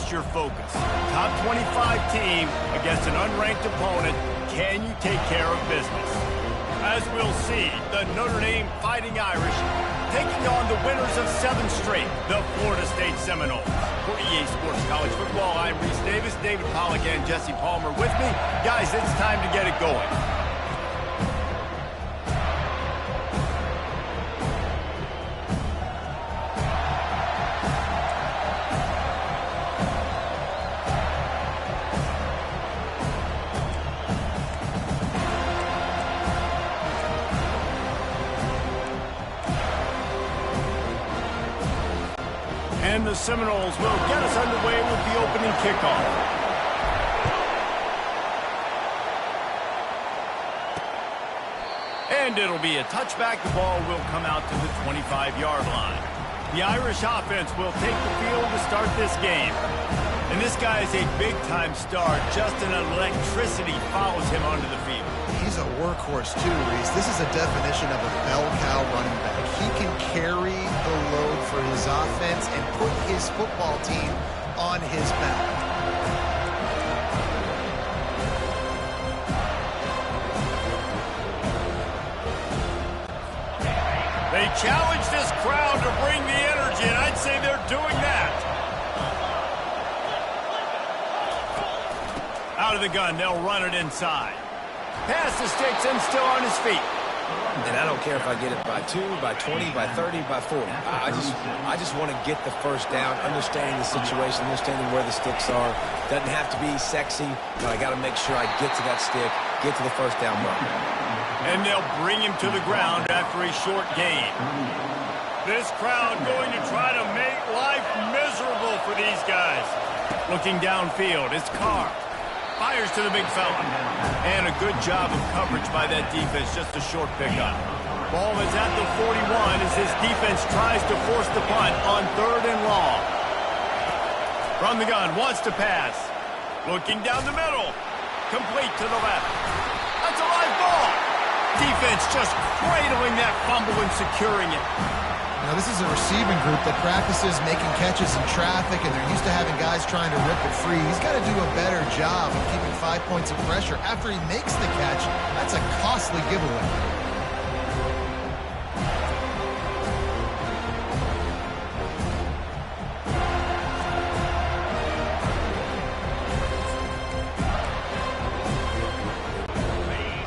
adjust your focus. Top 25 team against an unranked opponent. Can you take care of business? As we'll see, the Notre Dame Fighting Irish taking on the winners of 7 straight, the Florida State Seminoles. For EA Sports College Football, I'm Reese Davis, David Pollack, and Jesse Palmer with me. Guys, it's time to get it going. And the Seminoles will get us underway with the opening kickoff. And it'll be a touchback. The ball will come out to the 25-yard line. The Irish offense will take the field to start this game. And this guy is a big-time star. Just an electricity follows him onto the field. He's a workhorse too, Reese. This is a definition of a bell cow running back. He can carry the load for his offense and put his football team on his back. They challenge this crowd to bring the energy, and I'd say they're doing that. Out of the gun, they'll run it inside. Pass the sticks and still on his feet. And I don't care if I get it by 2, by 20, by 30, by 40. I just want to get the first down, understanding the situation, understanding where the sticks are. Doesn't have to be sexy, but I got to make sure I get to that stick, get to the first down mark. And they'll bring him to the ground after a short gain. This crowd going to try to make life miserable for these guys. Looking downfield, it's Carr. Fires to the big fella. And a good job of coverage by that defense, just a short pickup. Ball is at the 41 as his defense tries to force the punt on 3rd and long. From the gun, wants to pass. Looking down the middle. Complete to the left. That's a live ball. Defense just cradling that fumble and securing it. Now, this is a receiving group that practices making catches in traffic, and they're used to having guys trying to rip it free. He's got to do a better job of keeping 5 points of pressure after he makes the catch. That's a costly giveaway.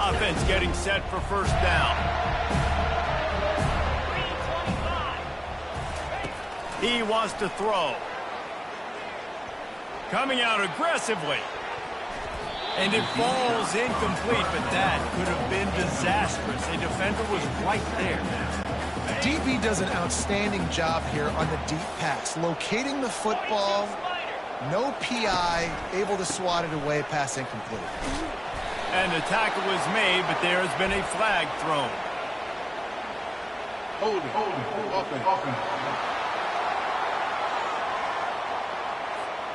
Offense getting set for first down. He wants to throw. Coming out aggressively. And it falls incomplete, but that could have been disastrous. A defender was right there. DB does an outstanding job here on the deep pass. Locating the football, no PI, able to swat it away, pass incomplete. And the tackle is made, but there has been a flag thrown. Hold it.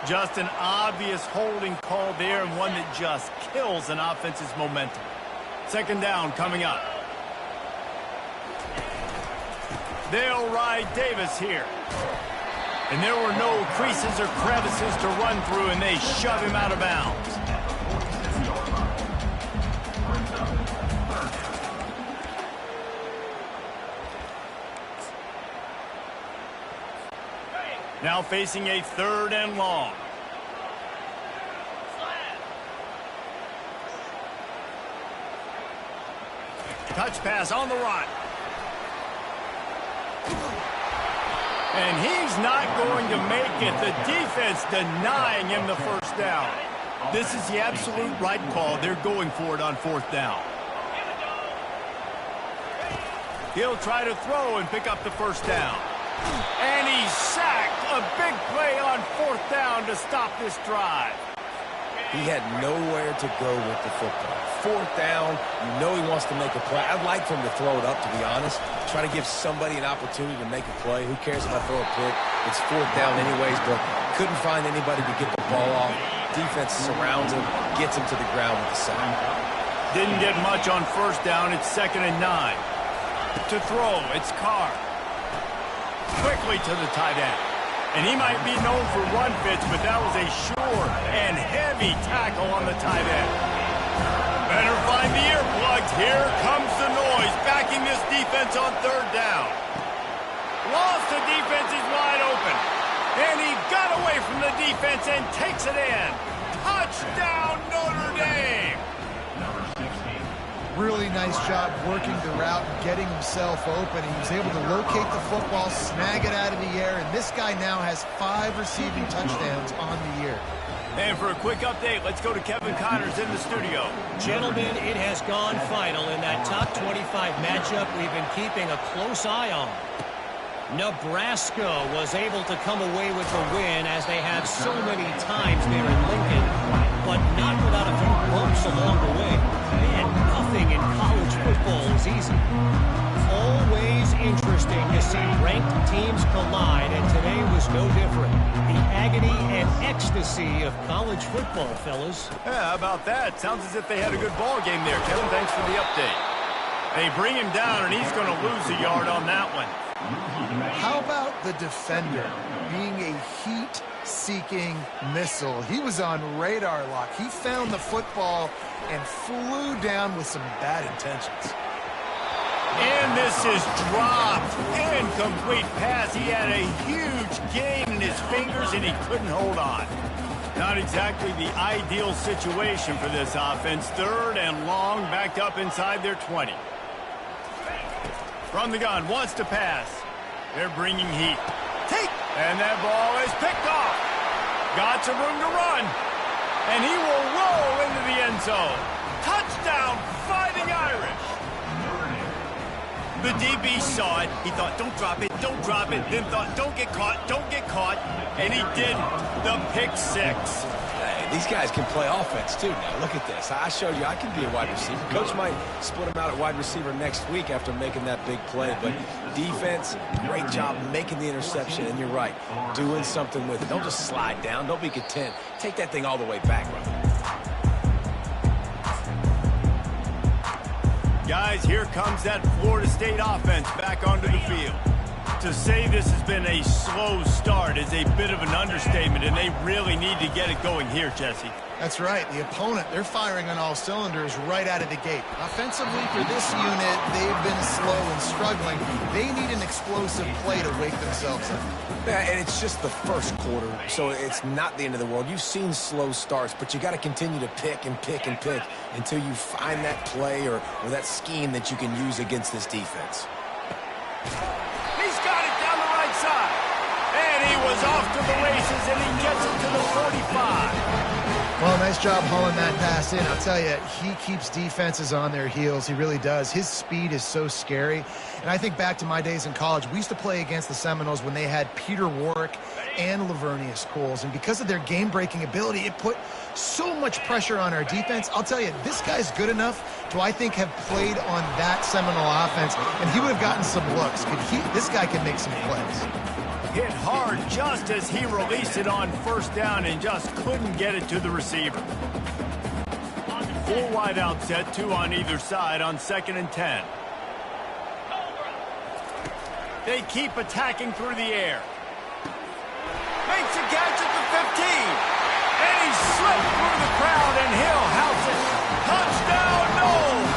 Just an obvious holding call there, and one that just kills an offense's momentum. 2nd down coming up. They'll ride Davis here. And there were no creases or crevices to run through, and they shove him out of bounds. Now facing a 3rd and long. Touch pass on the run. And he's not going to make it. The defense denying him the first down. This is the absolute right call. They're going for it on 4th down. He'll try to throw and pick up the first down. And he's sacked. A big play on 4th down to stop this drive. He had nowhere to go with the football. 4th down, you know he wants to make a play. I'd like for him to throw it up, to be honest. Try to give somebody an opportunity to make a play. Who cares if I throw a pick? It's 4th down anyways, but couldn't find anybody to get the ball off. Defense surrounds him, gets him to the ground with the sack. Didn't get much on 1st down. It's 2nd and 9. To throw, it's Carr. Quickly to the tight end. And he might be known for run fits, but that was a sure and heavy tackle on the tight end. Better find the earplugs. Here comes the noise, backing this defense on third down. Lost, the defense is wide open. And he got away from the defense and takes it in. Touchdown, Notre Dame! Really nice job working the route and getting himself open. He was able to locate the football, snag it out of the air, and this guy now has 5 receiving touchdowns on the year. And for a quick update, let's go to Kevin Connors in the studio. Gentlemen, it has gone final in that top 25 matchup we've been keeping a close eye on. Nebraska was able to come away with the win, as they have so many times there in Lincoln, but not without a few bumps along the way. Man, nothing in college football is easy. Always interesting to see ranked teams collide, and today was no different. The agony and ecstasy of college football, fellas. Yeah, how about that? Sounds as if they had a good ball game there. Kevin, thanks for the update. They bring him down, and he's going to lose a yard on that one. How about the defender being a heat-seeking missile? He was on radar lock. He found the football and flew down with some bad intentions. And this is dropped. Incomplete pass. He had a huge gain in his fingers, and he couldn't hold on. Not exactly the ideal situation for this offense. Third and long, backed up inside their 20. From the gun, wants to pass. They're bringing heat. And that ball is picked off. Got some room to run. And he will roll into the end zone. Touchdown, Fighting Irish. The DB saw it. He thought, don't drop it, don't drop it. Then thought, don't get caught, don't get caught. And he did the pick six. Hey, these guys can play offense, too. Now, look at this. I showed you I can be a wide receiver. Coach might split him out at wide receiver next week after making that big play. But defense, great job making the interception. And you're right, doing something with it. Don't just slide down. Don't be content. Take that thing all the way back, brother. Guys, here comes that Florida State offense back onto the field. To say this has been a slow start is a bit of an understatement, and they really need to get it going here, Jesse. That's right. The opponent, they're firing on all cylinders right out of the gate. Offensively, for this unit, they've been slow and struggling. They need an explosive play to wake themselves up. Yeah, and it's just the first quarter, so it's not the end of the world. You've seen slow starts, but you got to continue to pick and pick and pick until you find that play or that scheme that you can use against this defense. He's got it down the right side. And he was off to the races, and he gets it to the 45. Well, nice job hauling that pass in. I'll tell you, he keeps defenses on their heels. He really does. His speed is so scary. And I think back to my days in college, we used to play against the Seminoles when they had Peter Warrick and Lavernius Coles. And because of their game-breaking ability, it put so much pressure on our defense. I'll tell you, this guy's good enough to, I think, have played on that Seminole offense, and he would have gotten some looks. This guy can make some plays. Hit hard just as he released it on first down and just couldn't get it to the receiver. Full wide out set, 2 on either side on 2nd and 10. They keep attacking through the air. Makes a catch at the 15. And he slipped through the crowd, and he'll house it. Touchdown, Noles!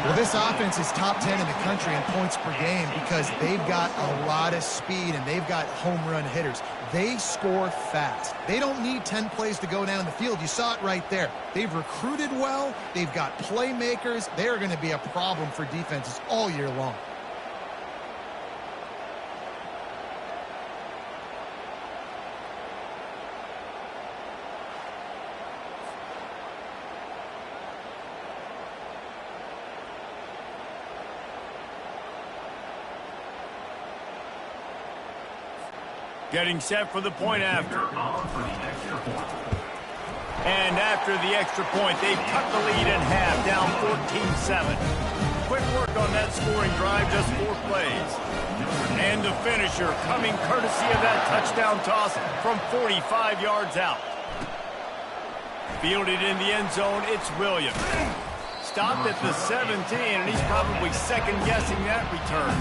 Well, this offense is top 10 in the country in points per game because they've got a lot of speed and they've got home run hitters. They score fast. They don't need 10 plays to go down the field. You saw it right there. They've recruited well. They've got playmakers. They are going to be a problem for defenses all year long. Getting set for the point after. And after the extra point, they've cut the lead in half, down 14-7. Quick work on that scoring drive, just 4 plays. And the finisher coming courtesy of that touchdown toss from 45 yards out. Fielded in the end zone, it's Williams. Stopped at the 17, and he's probably second-guessing that return.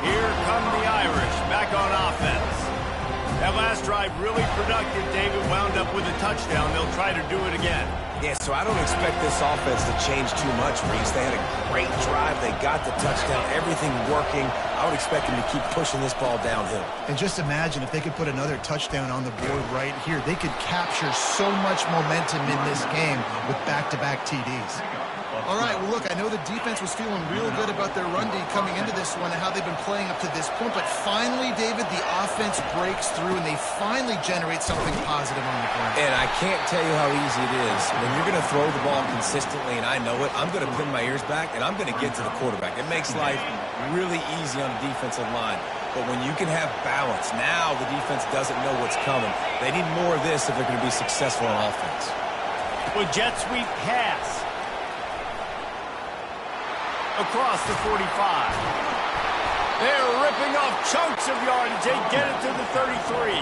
Here come the Irish back on offense. That last drive really productive. David wound up with a touchdown. They'll try to do it again. Yeah, so I don't expect this offense to change too much, Reese. They had a great drive. They got the touchdown. Everything working. I would expect them to keep pushing this ball downhill. And just imagine if they could put another touchdown on the board right here. They could capture so much momentum in this game with back-to-back TDs. All right, well, look, I know the defense was feeling real good about their run D coming into this one and how they've been playing up to this point, but finally, David, the offense breaks through and they finally generate something positive on the ground. And I can't tell you how easy it is. When you're going to throw the ball consistently, and I know it, I'm going to pin my ears back, and I'm going to get to the quarterback. It makes life really easy on the defensive line. But when you can have balance, now the defense doesn't know what's coming. They need more of this if they're going to be successful on offense. With jet sweep pass. Across the 45. They're ripping off chunks of yardage. They get it to the 33.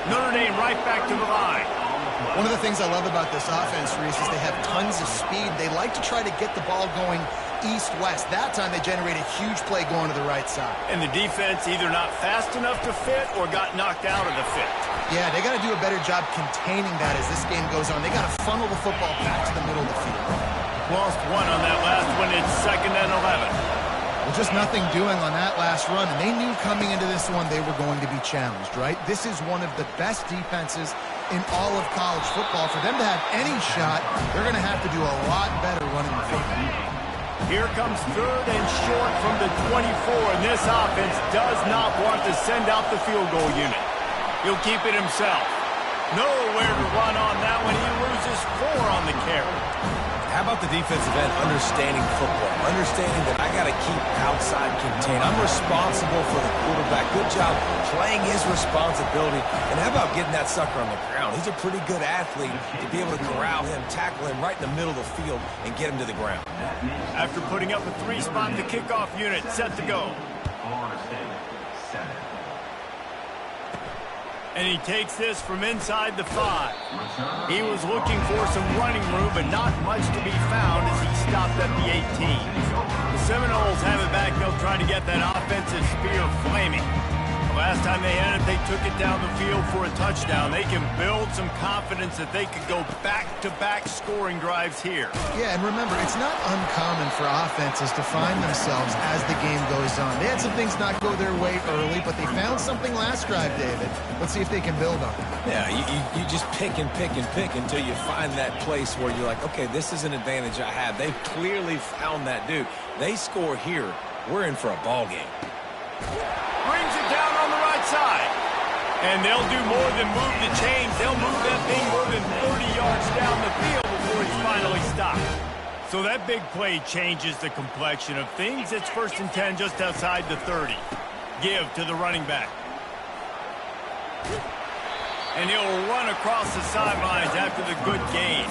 Notre Dame right back to the line. One of the things I love about this offense, Reese, is they have tons of speed. They like to try to get the ball going east-west. That time they generate a huge play going to the right side. And the defense either not fast enough to fit or got knocked out of the fit. Yeah, they got to do a better job containing that as this game goes on. They got to funnel the football back to the middle of the field. Lost one on that last one. It's 2nd and 11. Well, just nothing doing on that last run, and they knew coming into this one they were going to be challenged, right? This is one of the best defenses in all of college football. For them to have any shot, they're going to have to do a lot better running the football. Here comes 3rd and short from the 24, and this offense does not want to send out the field goal unit. He'll keep it himself. Nowhere to run on that one. He loses 4 on the carry. How about the defensive end understanding football, understanding that I got to keep outside contained. I'm responsible for the quarterback. Good job playing his responsibility. And how about getting that sucker on the ground? He's a pretty good athlete to be able to corral him, tackle him right in the middle of the field, and get him to the ground. After putting up a 3-spot, the kickoff unit set to go. And he takes this from inside the 5. He was looking for some running room, but not much to be found as he stopped at the 18. The Seminoles have it back. They'll try to get that offensive spear flaming. The last time they had it, they took it down the field for a touchdown. They can build some confidence that they could go back-to-back scoring drives here. Yeah, and remember, it's not uncommon for offenses to find themselves as the game goes on. They had some things not go their way early, but they found something last drive, David. Let's see if they can build on it. Yeah, you just pick and pick and pick until you find that place where you're like, okay, this is an advantage I have. They've clearly found that dude. They score here, we're in for a ball game. Brings it down on the right side. And they'll do more than move the chains. They'll move that thing more than 30 yards down the field before he's finally stopped. So that big play changes the complexion of things. It's 1st and 10 just outside the 30. Give to the running back. And he'll run across the sidelines after the good gain.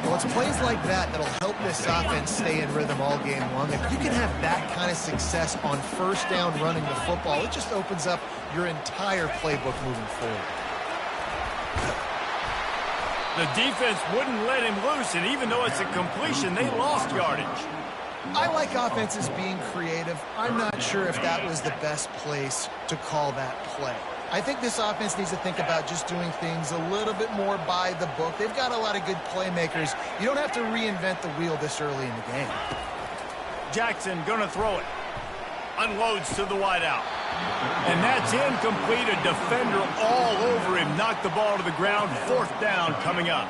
Well, it's plays like that that'll help this offense stay in rhythm all game long. If you can have that kind of success on 1st down running the football, it just opens up your entire playbook moving forward. The defense wouldn't let him loose, and even though it's a completion, they lost yardage. I like offenses being creative. I'm not sure if that was the best place to call that play. I think this offense needs to think about just doing things a little bit more by the book. They've got a lot of good playmakers. You don't have to reinvent the wheel this early in the game. Jackson gonna throw it. Unloads to the wideout. And that's incomplete. A defender all over him. Knocked the ball to the ground. 4th down coming up.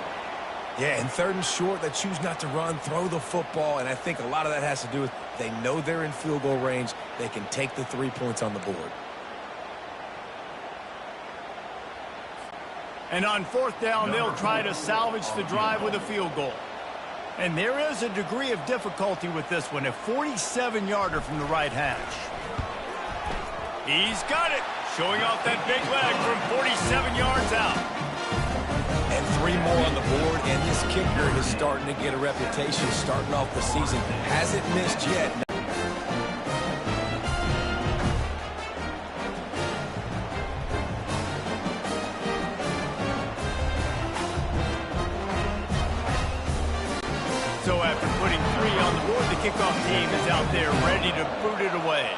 Yeah, and 3rd and short, they choose not to run, throw the football, and I think a lot of that has to do with they know they're in field goal range. They can take the 3 points on the board. And on 4th down, they'll try to salvage the drive with a field goal. And there is a degree of difficulty with this one, a 47-yarder from the right hash. He's got it, showing off that big leg from 47 yards out. And 3 more on the board, and this kicker is starting to get a reputation starting off the season. Hasn't missed yet. So after putting 3 on the board, the kickoff team is out there ready to boot it away.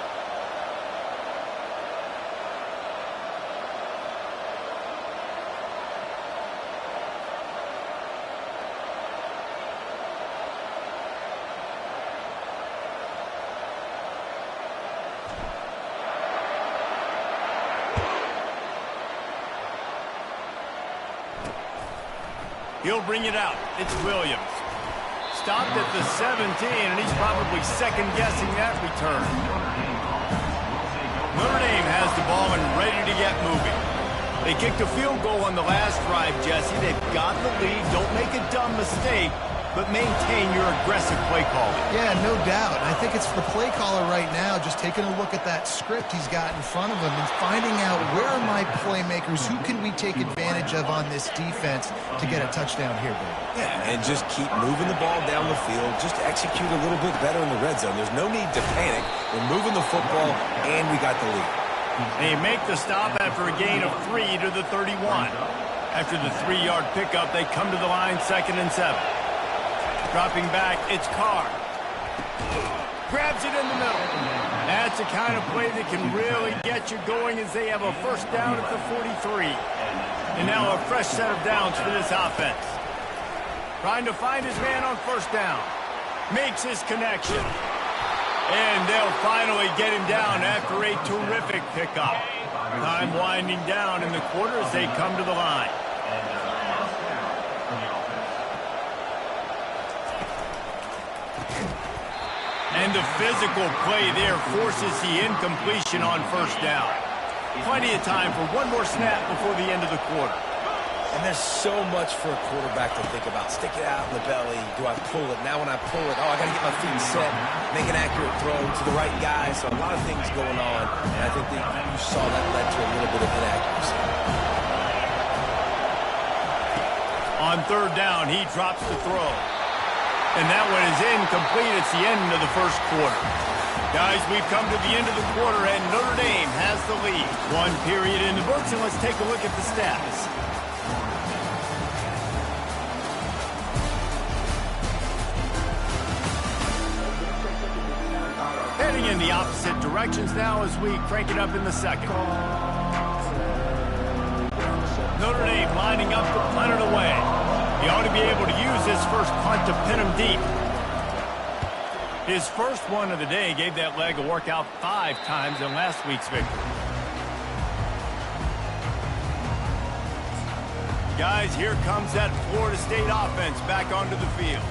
He'll bring it out. It's Williams. Stopped at the 17, and he's probably second-guessing that return. Notre Dame has the ball and ready to get moving. They kicked a field goal on the last drive, Jesse. They've got the lead. Don't make a dumb mistake, but maintain your aggressive play calling. Yeah, no doubt. And I think it's the play caller right now just taking a look at that script he's got in front of him and finding out where are my playmakers, who can we take advantage of on this defense to get a touchdown here, baby. Yeah, and just keep moving the ball down the field. Just execute a little bit better in the red zone. There's no need to panic. We're moving the football, and we got the lead. They make the stop after a gain of 3 to the 31. After the 3-yard pickup, they come to the line 2nd and 7. Dropping back, it's Carr. Grabs it in the middle. That's the kind of play that can really get you going as they have a first down at the 43. And now a fresh set of downs for this offense. Trying to find his man on first down. Makes his connection. And they'll finally get him down after a terrific pickup. Time winding down in the quarter as they come to the line. And the physical play there forces the incompletion on first down. Plenty of time for one more snap before the end of the quarter. And there's so much for a quarterback to think about. Stick it out in the belly. Do I pull it? Now when I pull it, I got to get my feet set, make an accurate throw to the right guy. So a lot of things going on. And I think that you saw that led to a little bit of inaccuracy. On third down, he drops the throw. And that one is incomplete. It's the end of the first quarter. Guys, we've come to the end of the quarter, and Notre Dame has the lead. One period in the books, and let's take a look at the stats. Heading in the opposite directions now as we crank it up in the second. Notre Dame lining up to punt it away. He ought to be able to use this first punt to pin him deep. His first one of the day gave that leg a workout 5 times in last week's victory. Guys, here comes that Florida State offense back onto the field.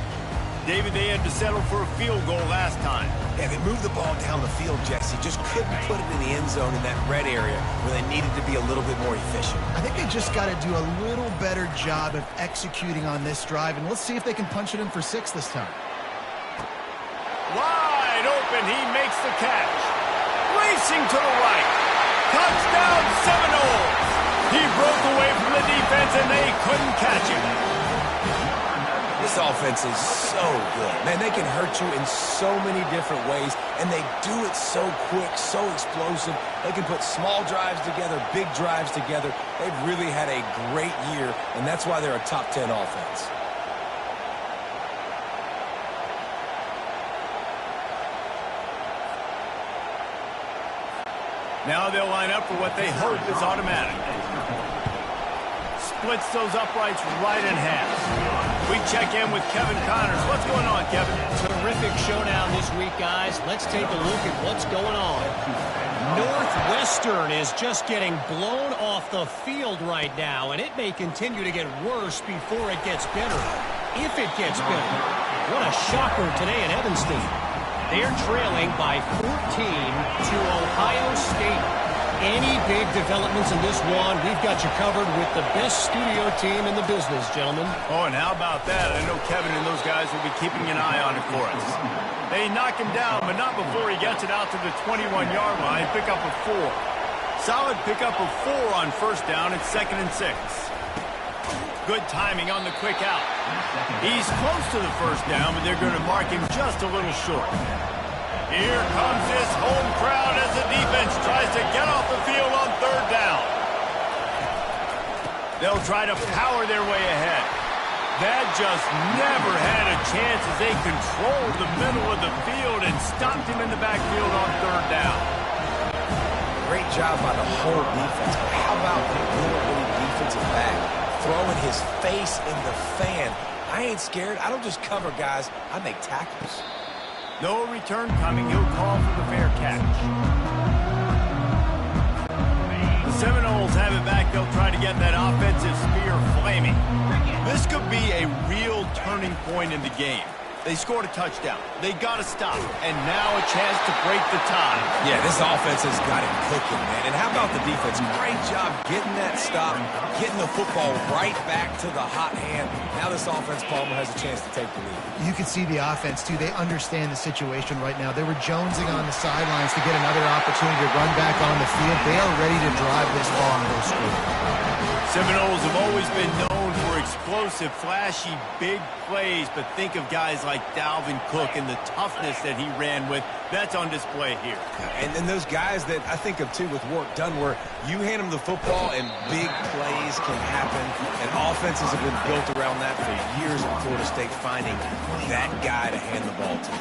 David, they had to settle for a field goal last time. Yeah, they moved the ball down the field, Jesse. Just couldn't put it in the end zone in that red area where they needed to be a little bit more efficient. I think they just got to do a little better job of executing on this drive, and let's see if they can punch it in for 6 this time. Wide open, he makes the catch. Racing to the right. Touchdown Seminoles. He broke away from the defense, and they couldn't catch him. This offense is so good. Man, they can hurt you in so many different ways, and they do it so quick, so explosive. They can put small drives together, big drives together. They've really had a great year, and that's why they're a top 10 offense. Now they'll line up for what they hope is automatic. Splits those uprights right in half. We check in with Kevin Connors. What's going on, Kevin? Terrific showdown this week, guys. Let's take a look at what's going on. Northwestern is just getting blown off the field right now, and it may continue to get worse before it gets better. If it gets better. What a shocker today in Evanston. They're trailing by 14 to Ohio State. Any big developments in this one, we've got you covered with the best studio team in the business, gentlemen. Oh, and how about that? I know Kevin and those guys will be keeping an eye on it for us. They knock him down, but not before he gets it out to the 21-yard line. Pick up a 4. Solid pickup of 4 on first down. It's 2nd and 6. Good timing on the quick out. He's close to the first down, but they're going to mark him just a little short. Here comes this home crowd as the defense tries to get off the field on third down. They'll try to power their way ahead. That just never had a chance as they controlled the middle of the field and stopped him in the backfield on third down. Great job by the whole defense, but how about the little defensive back throwing his face in the fan? I ain't scared. I don't just cover guys. I make tackles. No return coming. He'll call for the fair catch. The Seminoles have it back. They'll try to to get that offensive spear flaming. This could be a real turning point in the game. They scored a touchdown. They got to stop. And now a chance to break the tie. Yeah, this offense has got it cooking, man. And how about the defense? Great job getting that stop, getting the football right back to the hot hand. Now this offense, Palmer, has a chance to take the lead. You can see the offense, too. They understand the situation right now. They were jonesing on the sidelines to get another opportunity to run back on the field. They are ready to drive this ball and go score. Seminoles have always been known for explosive, flashy, big plays, but think of guys like Dalvin Cook and the toughness that he ran with. That's on display here. And then those guys that I think of, too, with work done, where you hand them the football and big plays can happen, and offenses have been built around that for years in Florida State, finding that guy to hand the ball to.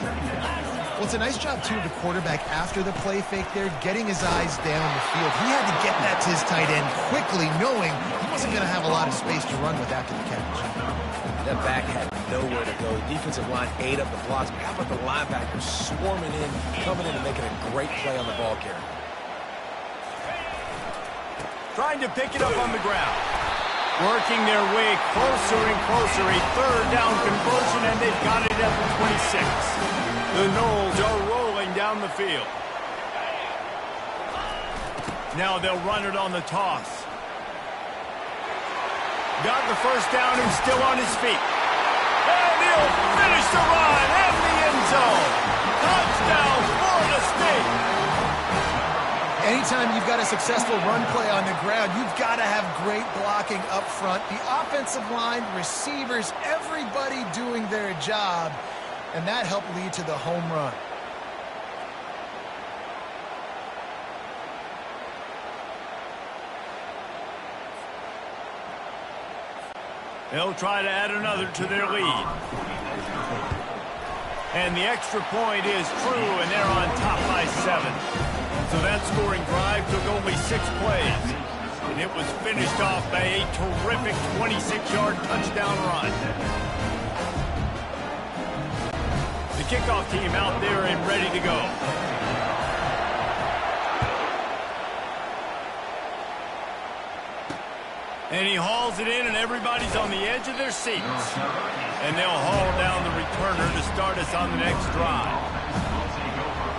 Well, it's a nice job, too, of the quarterback after the play fake there, getting his eyes down the field. He had to get that to his tight end quickly, knowing he wasn't going to have a lot of space to run with after the catch. That back had nowhere to go. The defensive line ate up the blocks. But how about the linebackers swarming in, coming in and making a great play on the ball carrier? Trying to pick it up on the ground. Working their way closer and closer. A third down conversion, and they've got it at the 26. The Noles are rolling down the field. Now they'll run it on the toss. Got the first down and still on his feet. And he'll finish the run in the end zone. Touchdown, Florida State. Anytime you've got a successful run play on the ground, you've got to have great blocking up front. The offensive line, receivers, everybody doing their job. And that helped lead to the home run. They'll try to add another to their lead. And the extra point is true, and they're on top by 7. So that scoring drive took only 6 plays. And it was finished off by a terrific 26-yard touchdown run. The kickoff team out there and ready to go. And he hauls it in, and everybody's on the edge of their seats. And they'll haul down the returner to start us on the next drive.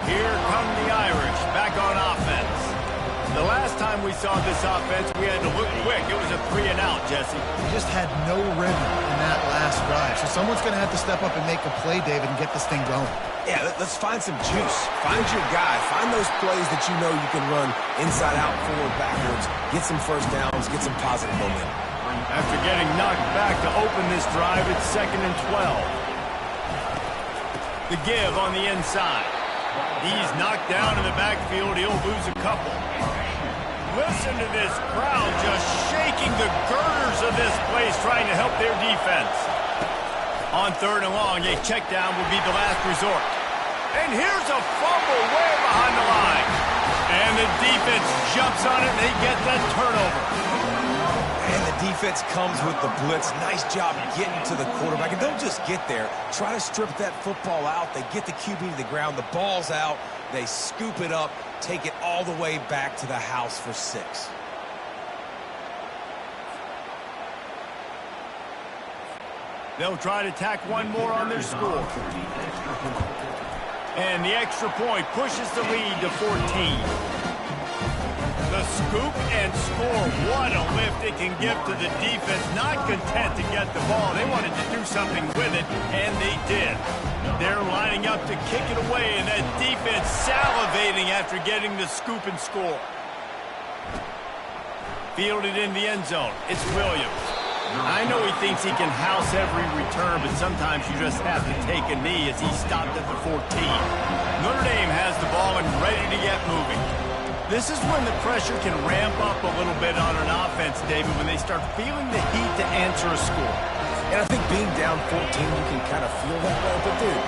Here come the Irish back on offense. The last time we saw this offense, we had to look quick. It was a 3-and-out, Jesse. We just had no rhythm in that last drive. So someone's going to have to step up and make a play, David, and get this thing going. Yeah, let's find some juice. Find your guy. Find those plays that you know you can run inside out, forward, backwards. Get some first downs. Get some positive momentum. After getting knocked back to open this drive, it's 2nd and 12. The give on the inside. He's knocked down in the backfield. He'll lose a couple. Listen to this crowd just shaking the girders of this place, trying to help their defense. On 3rd and long, a check down would be the last resort. And here's a fumble way behind the line. And the defense jumps on it, and they get that turnover. And the defense comes with the blitz. Nice job getting to the quarterback. And don't just get there. Try to strip that football out. They get the QB to the ground. The ball's out. They scoop it up, take it all the way back to the house for 6. They'll try to tack one more on their score. And the extra point pushes the lead to 14. The scoop and score. What a lift it can give to the defense. Not content to get the ball. They wanted to do something with it, and they did. They're lining up to kick it away, and that defense salivating after getting the scoop and score. Fielded in the end zone. It's Williams. I know he thinks he can house every return, but sometimes you just have to take a knee as he stopped at the 14. Notre Dame has the ball and ready to get moving. This is when the pressure can ramp up a little bit on an offense, David, when they start feeling the heat to answer a score. And I think being down 14, you can kind of feel that way. But, dude,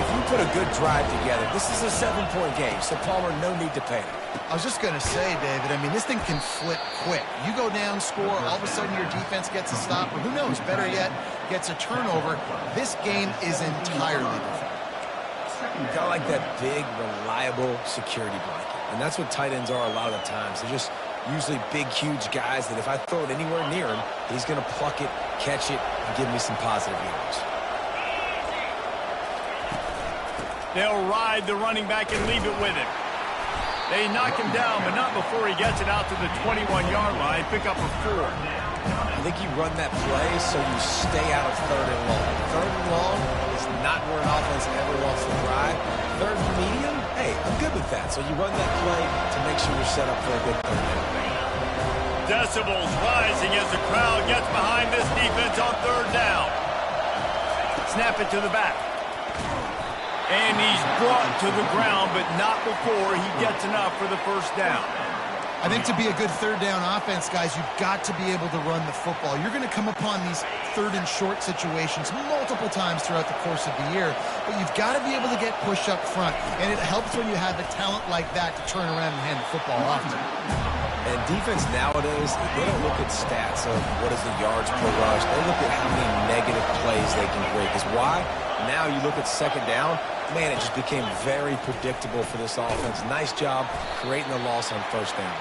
if you put a good drive together, this is a 7-point game. So, Palmer, no need to panic. I was just going to say, David, I mean, this thing can flip quick. You go down, score, all of a sudden your defense gets a stop, or who knows, better yet, gets a turnover. This game is entirely different. Kind of like that big, reliable security blanket. And that's what tight ends are a lot of the times. They're just Usually big, huge guys that if I throw it anywhere near him, he's going to pluck it, catch it, and give me some positive yards. They'll ride the running back and leave it with him. They knock him down, but not before he gets it out to the 21-yard line. Pick up a 4. I think you run that play so you stay out of 3rd and long. 3rd and long is not where an offense ever wants to drive. 3rd and medium, hey, I'm good with that. So you run that play to make sure you're set up for a good 3rd down. Decibels rising as the crowd gets behind this defense on 3rd down. Snap it to the back. And he's brought to the ground, but not before he gets enough for the 1st down. I think to be a good 3rd down offense, guys, you've got to be able to run the football. You're going to come upon these 3rd and short situations multiple times throughout the course of the year, but you've got to be able to get push up front, and it helps when you have a talent like that to turn around and hand the football off to. And defense nowadays, they don't look at stats of what is the yards per rush. They look at how many negative plays they can create. Because why? Now you look at 2nd down, man, it just became very predictable for this offense. Nice job creating the loss on 1st down.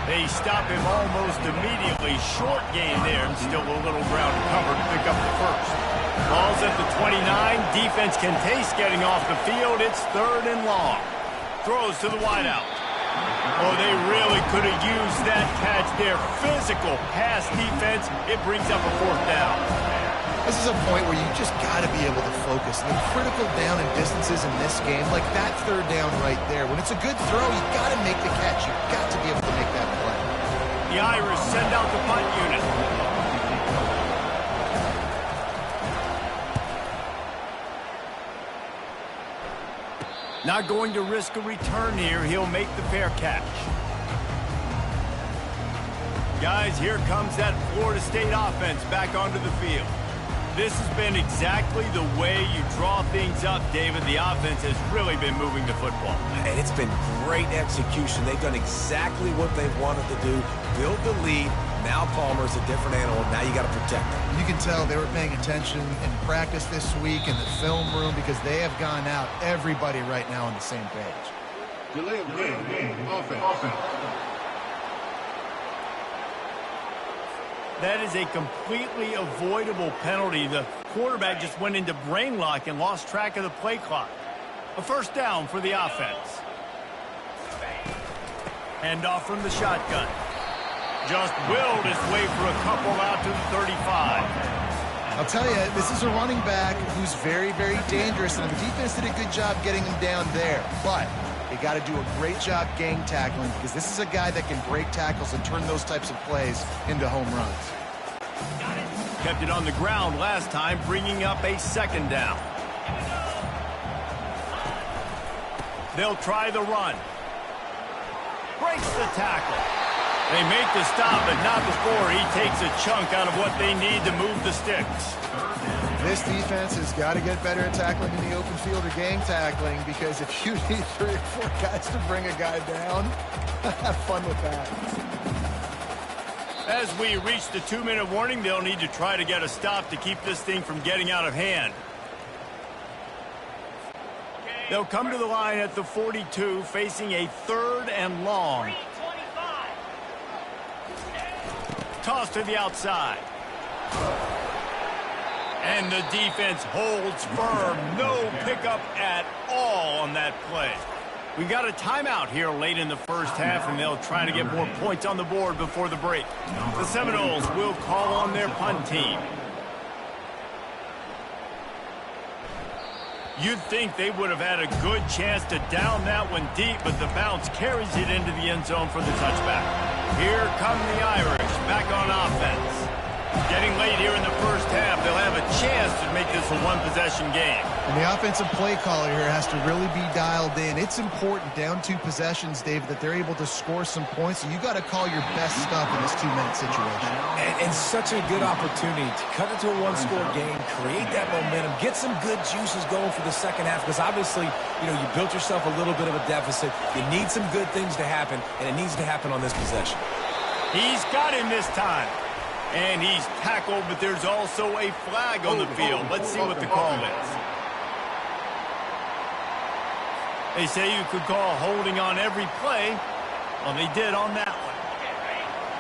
They stop him almost immediately. Short gain there, and still a little ground covered to pick up the 1st. Ball's at the 29. Defense can taste getting off the field. It's 3rd and long. Throws to the wideout. Oh, they really could have used that catch there. Physical pass defense. It brings up a 4th down. This is a point where you just got to be able to focus. The critical down and distances in this game, like that 3rd down right there. When it's a good throw, you got to make the catch. You've got to be able to make that play. The Irish send out the punt unit. Not going to risk a return here. He'll make the fair catch. Guys, here comes that Florida State offense back onto the field. This has been exactly the way you draw things up, David. The offense has really been moving the football. And it's been great execution. They've done exactly what they've wanted to do. Build the lead. Now Palmer's a different animal. Now you got to protect him. You can tell they were paying attention in practice this week in the film room because they have gone out, everybody right now on the same page. Delay of game. Offense. That is a completely avoidable penalty. The quarterback just went into brain lock and lost track of the play clock. A 1st down for the offense. Handoff from the shotgun. Just willed his way for a couple out to the 35. I'll tell you, this is a running back who's very, very dangerous, and the defense did a good job getting him down there. But they got to do a great job gang tackling because this is a guy that can break tackles and turn those types of plays into home runs. Kept it on the ground last time, bringing up a 2nd down. They'll try the run. Breaks the tackle. They make the stop, but not before he takes a chunk out of what they need to move the sticks. This defense has got to get better at tackling in the open field or gang tackling because if you need 3 or 4 guys to bring a guy down, have fun with that. As we reach the 2-minute warning, they'll need to try to get a stop to keep this thing from getting out of hand. They'll come to the line at the 42, facing a 3rd and long. Toss to the outside. And the defense holds firm. No pickup at all on that play. We got a timeout here late in the 1st half, and they'll try to get more points on the board before the break. The Seminoles will call on their punt team. You'd think they would have had a good chance to down that one deep, but the bounce carries it into the end zone for the touchback. Here come the Irish back on offense. Getting late here in the 1st half, they'll have a chance to make this a 1-possession game. And the offensive play caller here has to really be dialed in. It's important down 2 possessions, David, that they're able to score some points. So you got to call your best stuff in this 2-minute situation. And such a good opportunity to cut into a 1-score game, create that momentum, get some good juices going for the 2nd half. Because obviously, you built yourself a little bit of a deficit. You need some good things to happen, and it needs to happen on this possession. He's got him this time. And he's tackled, but there's also a flag on the field. Let's see what the call is. They say you could call holding on every play. Well, they did on that one.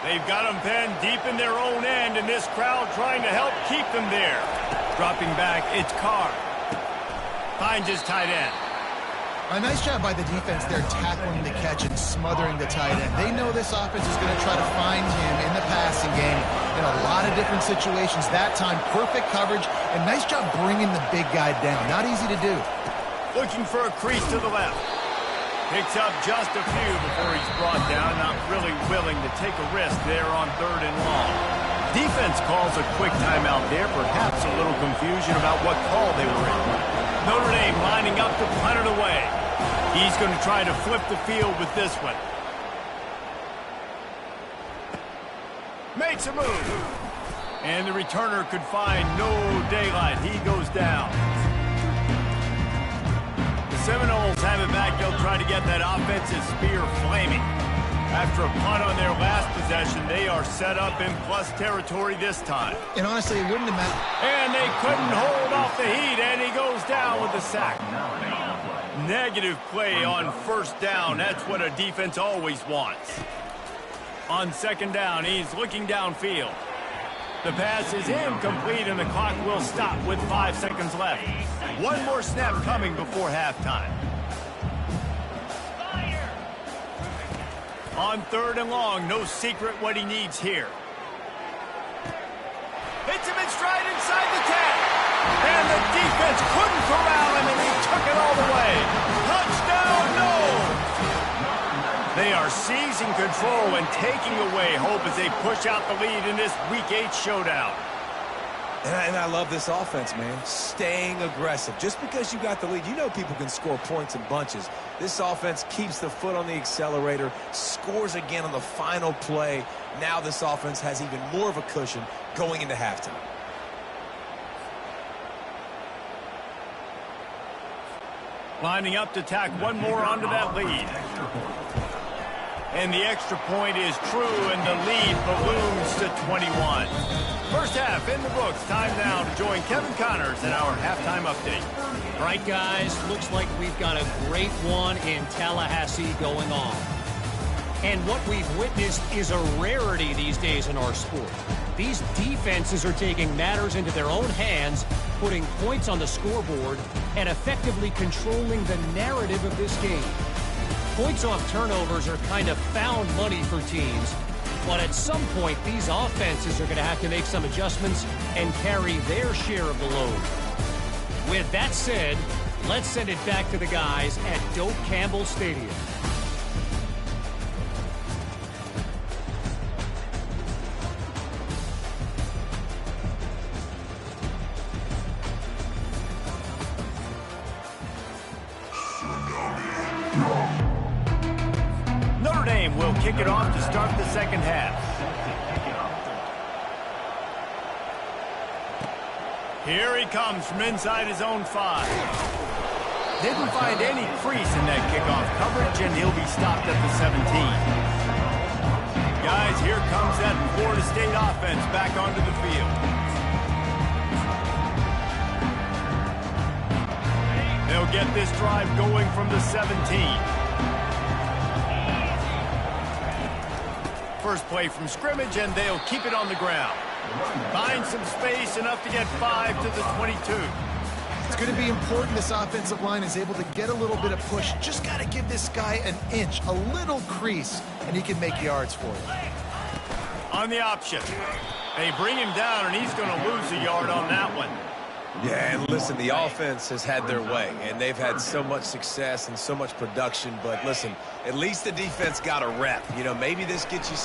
They've got them penned deep in their own end, and this crowd trying to help keep them there. Dropping back, it's Carr. Finds his tight end. A nice job by the defense there, tackling the catch and smothering the tight end. They know this offense is going to try to find him in the passing game in a lot of different situations. That time, perfect coverage, and nice job bringing the big guy down. Not easy to do. Looking for a crease to the left. Picks up just a few before he's brought down. Not really willing to take a risk there on 3rd and long. Defense calls a quick timeout there. Perhaps a little confusion about what call they were in. Notre Dame lining up to punt it away. He's going to try to flip the field with this one. Makes a move. And the returner could find no daylight. He goes down. Seminoles have it back. They'll try to get that offensive spear flaming. After a punt on their last possession, they are set up in plus territory this time. And honestly, it wouldn't have mattered. And they couldn't hold off the heat, and he goes down with the sack. Negative play on 1st down. That's what a defense always wants. On 2nd down, he's looking downfield. The pass is incomplete, and the clock will stop with 5 seconds left. One more snap coming before halftime. On 3rd and long, no secret what he needs here. Hits him in stride inside the 10. And the defense couldn't corral him, and he took it all the way. Touchdown, no! They are seizing control and taking away hope as they push out the lead in this Week 8 showdown. And I love this offense, man. Staying aggressive. Just because you got the lead, you know people can score points in bunches. This offense keeps the foot on the accelerator, scores again on the final play. Now this offense has even more of a cushion going into halftime. Lining up to tack one more onto that lead. And the extra point is true, and the lead balloons to 21. First half in the books. Time now to join Kevin Connors in our halftime update. All right, guys, looks like we've got a great one in Tallahassee going on. And what we've witnessed is a rarity these days in our sport. These defenses are taking matters into their own hands, putting points on the scoreboard, and effectively controlling the narrative of this game. Points off turnovers are kind of found money for teams, but at some point, these offenses are going to have to make some adjustments and carry their share of the load. With that said, let's send it back to the guys at Doak Campbell Stadium. Notre Dame will kick it off to start the second half. Here he comes from inside his own 5. Didn't find any crease in that kickoff coverage, and he'll be stopped at the 17. Guys, here comes that Florida State offense back onto the field. They'll get this drive going from the 17. First play from scrimmage, and they'll keep it on the ground. Find some space, enough to get 5 to the 22. It's going to be important this offensive line is able to get a little bit of push. Just got to give this guy an inch, a little crease, and he can make yards for you. On the option. They bring him down, and he's going to lose a yard on that one. Yeah, and listen, the offense has had their way, and they've had so much success and so much production. But listen, at least the defense got a rep. You know, maybe this gets you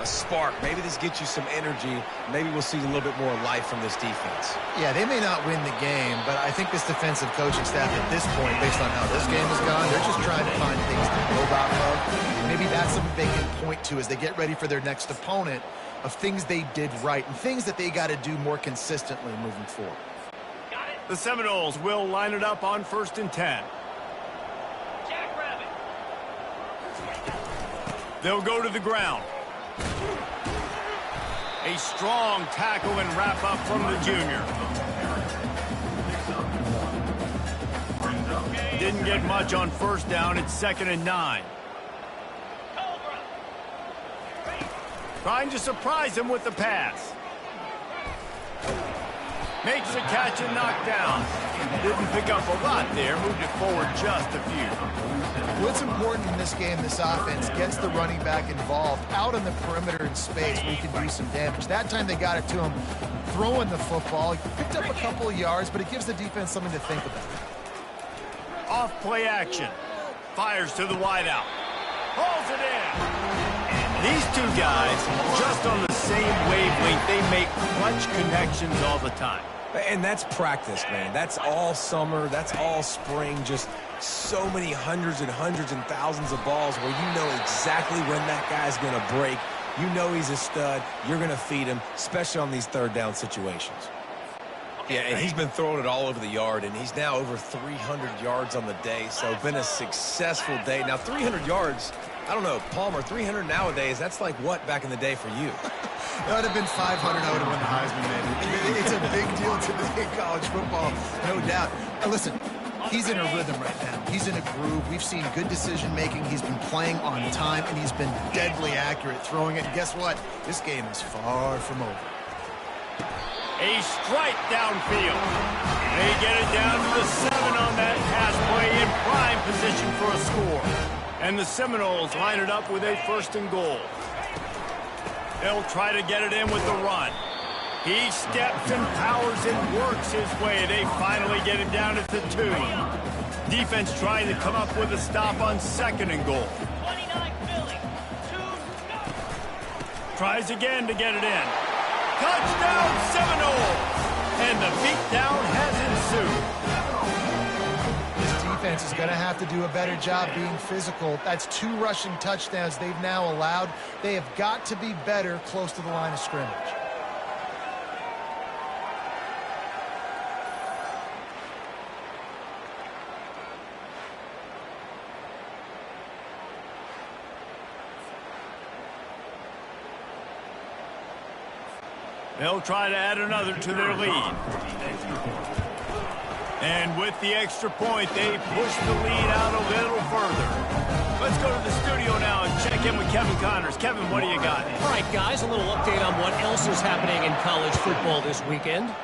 a spark. Maybe this gets you some energy. Maybe we'll see a little bit more life from this defense. Yeah, they may not win the game, but I think this defensive coaching staff at this point, based on how this game has gone, they're just trying to find things to build off of. Maybe that's something they can point to as they get ready for their next opponent, of things they did right and things that they got to do more consistently moving forward. The Seminoles will line it up on 1st and 10. They'll go to the ground. A strong tackle and wrap up from the junior. Didn't get much on 1st down. It's 2nd and 9. Trying to surprise him with the pass. Makes the catch and knockdown. Didn't pick up a lot there. Moved it forward just a few. What's important in this game, this offense gets the running back involved out on the perimeter in space where he can do some damage. That time they got it to him throwing the football. He picked up a couple of yards, but it gives the defense something to think about. Off play action. Fires to the wideout. Hauls it in. These two guys, just on the same wavelength, they make clutch connections all the time. And that's practice, man. That's all summer. That's all spring. Just so many hundreds and thousands of balls where you know exactly when that guy's going to break. You know he's a stud. You're going to feed him, especially on these third down situations. Yeah, and he's been throwing it all over the yard, and he's now over 300 yards on the day, so been a successful day. Now, 300 yards, I don't know, Palmer, 300 nowadays, that's like what back in the day for you? That would have been 500. I would have won the Heisman, man. It's a big deal today in college football, no doubt. Now, listen, he's in a rhythm right now. He's in a groove. We've seen good decision-making. He's been playing on time, and he's been deadly accurate throwing it. And guess what? This game is far from over. A strike downfield. They get it down to the 7 on that pass play in prime position for a score. And the Seminoles line it up with a 1st and goal. They'll try to get it in with the run. He steps and powers and works his way. They finally get him down at the 2. Defense trying to come up with a stop on 2nd and goal. Tries again to get it in. Touchdown Seminoles! And the beatdown has ensued. This defense is going to have to do a better job being physical. That's 2 rushing touchdowns they've now allowed. They have got to be better close to the line of scrimmage. They'll try to add another to their lead. And with the extra point, they push the lead out a little further. Let's go to the studio now and check in with Kevin Connors. Kevin, what do you got? All right, guys, a little update on what else is happening in college football this weekend.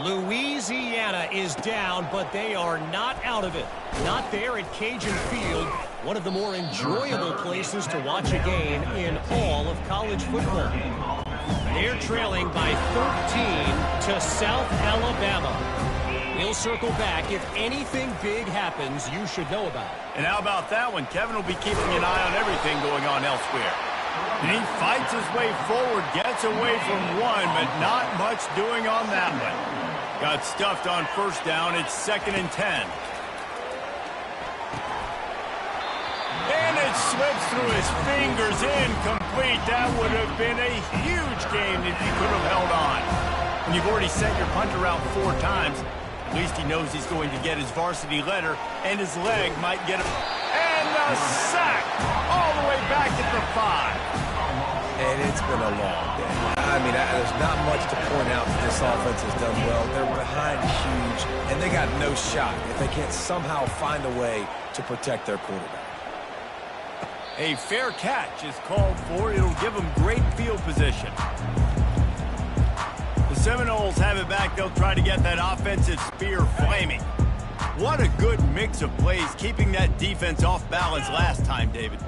Louisiana is down, but they are not out of it. Not there at Cajun Field, one of the more enjoyable places to watch a game in all of college football. They're trailing by 13 to South Alabama. We'll circle back. If anything big happens, you should know about it. And how about that one? Kevin will be keeping an eye on everything going on elsewhere. And he fights his way forward, gets away from one, but not much doing on that one. Got stuffed on 1st down. It's 2nd and 10. And it slips through his fingers, incomplete. That would have been a huge game if he could have held on. When you've already sent your punter out 4 times, at least he knows he's going to get his varsity letter, and his leg might get him. And a sack all the way back at the 5. And it's been a long day. I mean, there's not much to point out that this offense has done well. They're behind huge, and they got no shot if they can't somehow find a way to protect their quarterback. A fair catch is called for. It'll give them great field position. The Seminoles have it back. They'll try to get that offensive spear flaming. What a good mix of plays, keeping that defense off balance last time, David.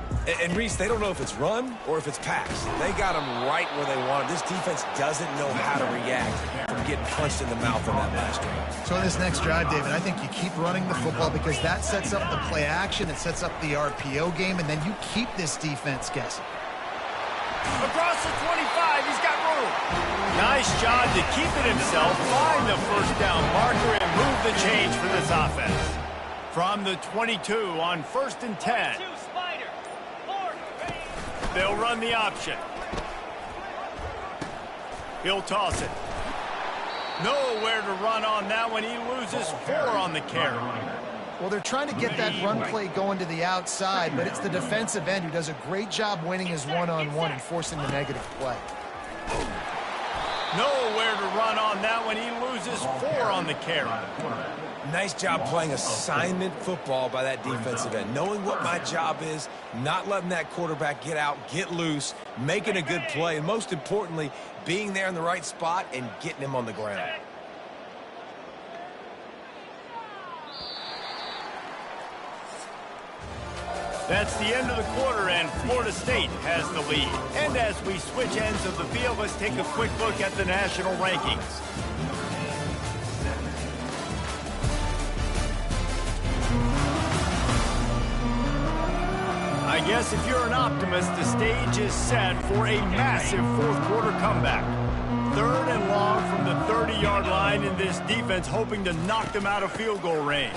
And Reese, they don't know if it's run or if it's pass. They got them right where they want them. This defense doesn't know how to react from getting punched in the mouth on that last drive. So in this next drive, David, I think you keep running the football because that sets up the play action, it sets up the RPO game, and then you keep this defense guessing. Across the 25, he's got room. Nice job to keep it himself, find the 1st down marker, and move the change for this offense. From the 22 on 1st and 10. They'll run the option. He'll toss it. Nowhere to run on that one. He loses 4 on the carry. Well, they're trying to get that run play going to the outside, but it's the defensive end who does a great job winning his one-on-one and forcing the negative play. Nowhere to run on that one. He loses 4 on the carry. Nice job playing assignment football by that defensive end. Knowing what my job is, not letting that quarterback get out, get loose, making a good play, and most importantly, being there in the right spot and getting him on the ground. That's the end of the quarter, and Florida State has the lead. And as we switch ends of the field, let's take a quick look at the national rankings. I guess if you're an optimist, the stage is set for a massive fourth-quarter comeback. 3rd and long from the 30-yard line, in this defense hoping to knock them out of field goal range.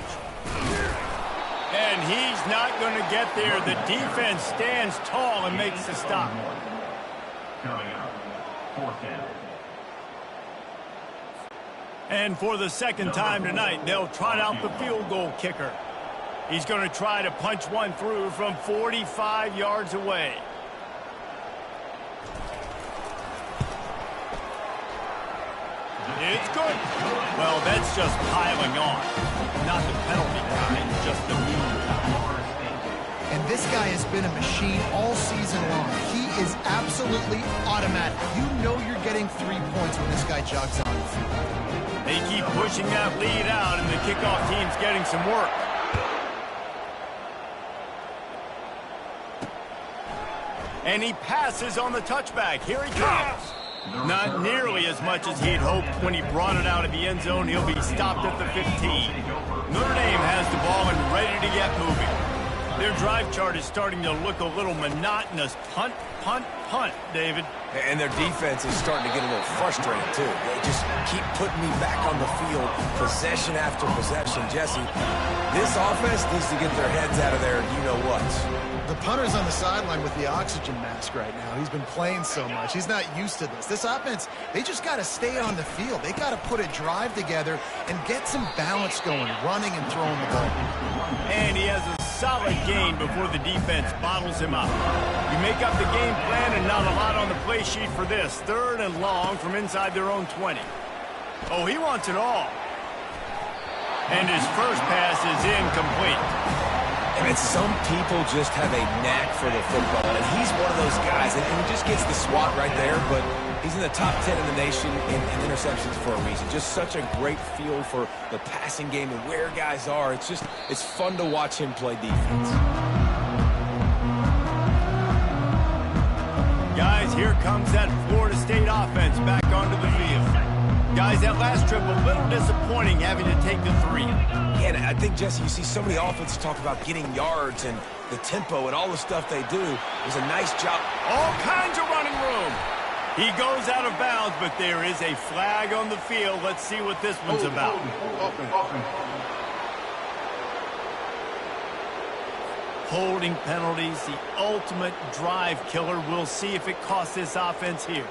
And he's not going to get there. The defense stands tall and makes the stop. Coming up, 4th down. And for the second time tonight, they'll trot out the field goal kicker. He's going to try to punch one through from 45 yards away. It's good. Well, that's just piling on. Not the penalty kind, just the mean kind. And this guy has been a machine all season long. He is absolutely automatic. You know you're getting 3 points when this guy jogs on the field. They keep pushing that lead out, and the kickoff team's getting some work. And he passes on the touchback. Here he comes. Not nearly as much as he'd hoped when he brought it out of the end zone. He'll be stopped at the 15. Notre Dame has the ball and ready to get moving. Their drive chart is starting to look a little monotonous. Punt, punt, punt, David. And their defense is starting to get a little frustrated, too. They just keep putting me back on the field, possession after possession. Jesse, this offense needs to get their heads out of there, and you know what. The punter's on the sideline with the oxygen mask right now. He's been playing so much. He's not used to this. This offense, they just got to stay on the field. They got to put a drive together and get some balance going, running and throwing the ball. And he has a solid gain before the defense bottles him up. You make up the game plan and not a lot on the play sheet for this. 3rd and long from inside their own 20. Oh, he wants it all. And his first pass is incomplete. And some people just have a knack for the football, and he's one of those guys, and he just gets the swat right there, but he's in the top 10 in the nation in interceptions for a reason. Just such a great feel for the passing game and where guys are. It's fun to watch him play defense. Guys, here comes that Florida State offense back onto the field. Guys, that last trip a little disappointing having to take the 3. Yeah, and I think, Jesse, you see so many offenses talk about getting yards and the tempo and all the stuff they do. It was a nice job. All kinds of running room. He goes out of bounds, but there is a flag on the field. Let's see what this one's about. Holding penalties, the ultimate drive killer. We'll see if it costs this offense here.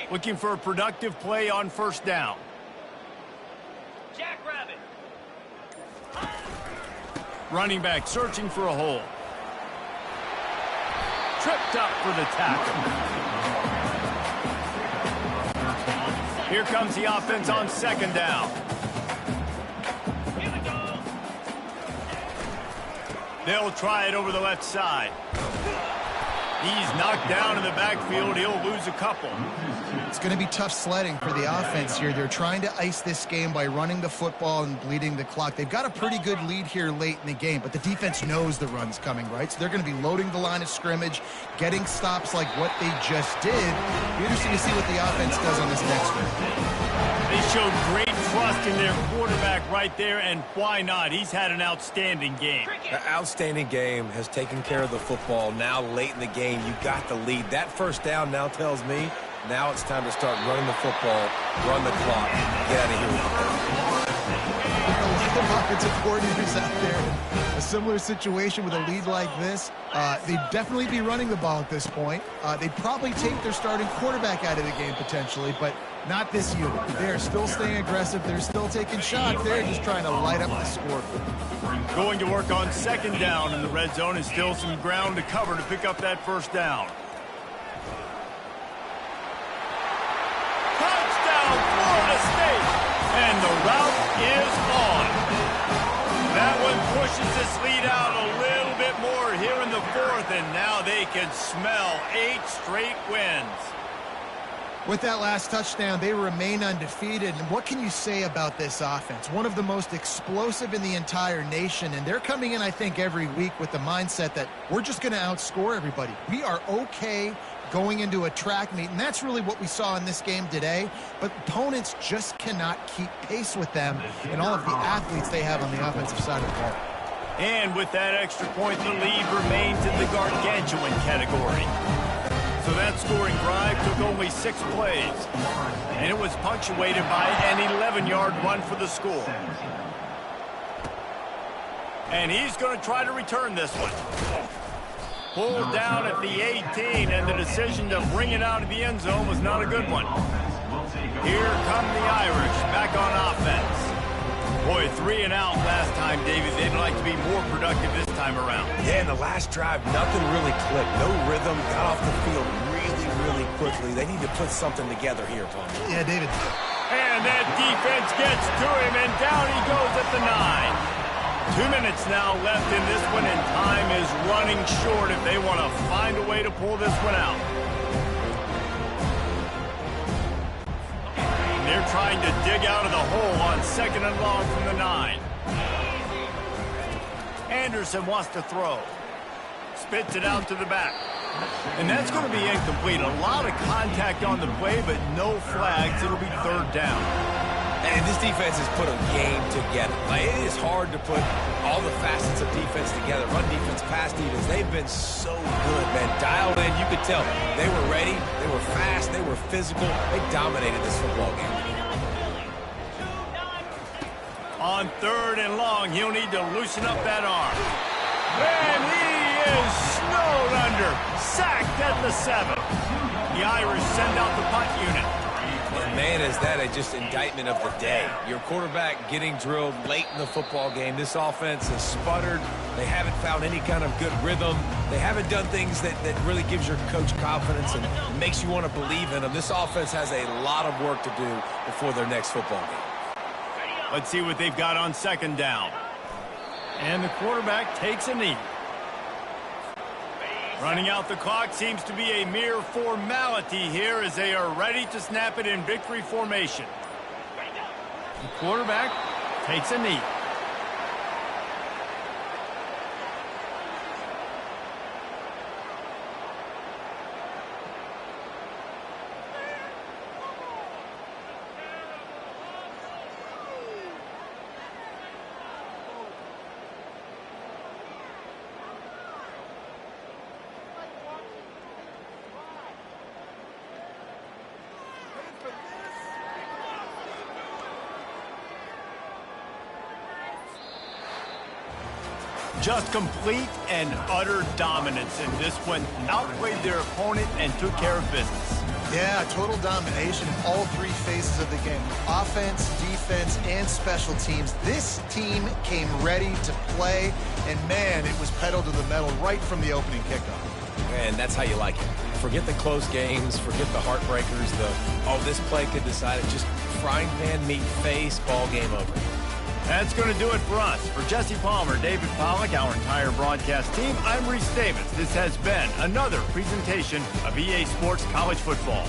Looking for a productive play on 1st down. Jackrabbit. Running back searching for a hole. Tripped up for the tackle. Here comes the offense on 2nd down. Here we go. They'll try it over the left side. He's knocked down in the backfield. He'll lose a couple. It's going to be tough sledding for the offense here. They're trying to ice this game by running the football and bleeding the clock. They've got a pretty good lead here late in the game, but the defense knows the run's coming, right? So they're going to be loading the line of scrimmage, getting stops like what they just did. Be interesting to see what the offense does on this next one. They showed great trust in their quarterback right there, and why not? He's had an outstanding game. An outstanding game, has taken care of the football. Now late in the game, you got the lead. That 1st down now tells me now it's time to start running the football, run the clock, get out of here with the ball. A lot of offensive coordinators out there in a similar situation with a lead like this. They'd definitely be running the ball at this point. They'd probably take their starting quarterback out of the game potentially, but not this unit. They're still staying aggressive. They're still taking shots. They're just trying to light up the scoreboard. Going to work on 2nd down in the red zone, and still some ground to cover to pick up that 1st down. And the route is on. That one pushes this lead out a little bit more here in the fourth, and now they can smell 8 straight wins. With that last touchdown, they remain undefeated. And what can you say about this offense? One of the most explosive in the entire nation, and they're coming in, I think, every week with the mindset that we're just going to outscore everybody. We are okay going into a track meet, and that's really what we saw in this game today. But opponents just cannot keep pace with them and all of the athletes they have on the offensive side of the ball. And with that extra point, the lead remains in the gargantuan category. So that scoring drive took only 6 plays, and it was punctuated by an 11-yard run for the score. And he's going to try to return this one. Pulled down at the 18, and the decision to bring it out of the end zone was not a good one. Here come the Irish back on offense. Boy, 3 and out last time, David. They'd like to be more productive this time around. Yeah, in the last drive, nothing really clicked. No rhythm. Got off the field really quickly. They need to put something together here, Paul. Yeah, David. And that defense gets to him, and down he goes at the 9. 2 minutes now left in this one, and time is running short if they want to find a way to pull this one out. They're trying to dig out of the hole on 2nd and long from the 9. Anderson wants to throw. Spits it out to the back. And that's going to be incomplete. A lot of contact on the play, but no flags. It'll be 3rd down. And this defense has put a game together. Like, it is hard to put all the facets of defense together. Run defense, pass defense. They've been so good, man. Dialed in. You could tell they were ready. They were fast. They were physical. They dominated this football game. On 3rd and long, he'll need to loosen up that arm. And he is snowed under. Sacked at the 7. The Irish send out the punt unit. And man, is that just indictment of the day. Your quarterback getting drilled late in the football game. This offense has sputtered. They haven't found any kind of good rhythm. They haven't done things that really gives your coach confidence and makes you want to believe in them. This offense has a lot of work to do before their next football game. Let's see what they've got on 2nd down. And the quarterback takes a knee. Running out the clock seems to be a mere formality here as they are ready to snap it in victory formation. The quarterback takes a knee. Just complete and utter dominance in this one. Outplayed their opponent and took care of business. Yeah, total domination in all 3 phases of the game. Offense, defense, and special teams. This team came ready to play, and man, it was pedal to the metal right from the opening kickoff. And that's how you like it. Forget the close games, forget the heartbreakers, this play could decide it. Just frying pan meet face, ball game over. That's going to do it for us. For Jesse Palmer, David Pollack, our entire broadcast team, I'm Reese Davis. This has been another presentation of EA Sports College Football.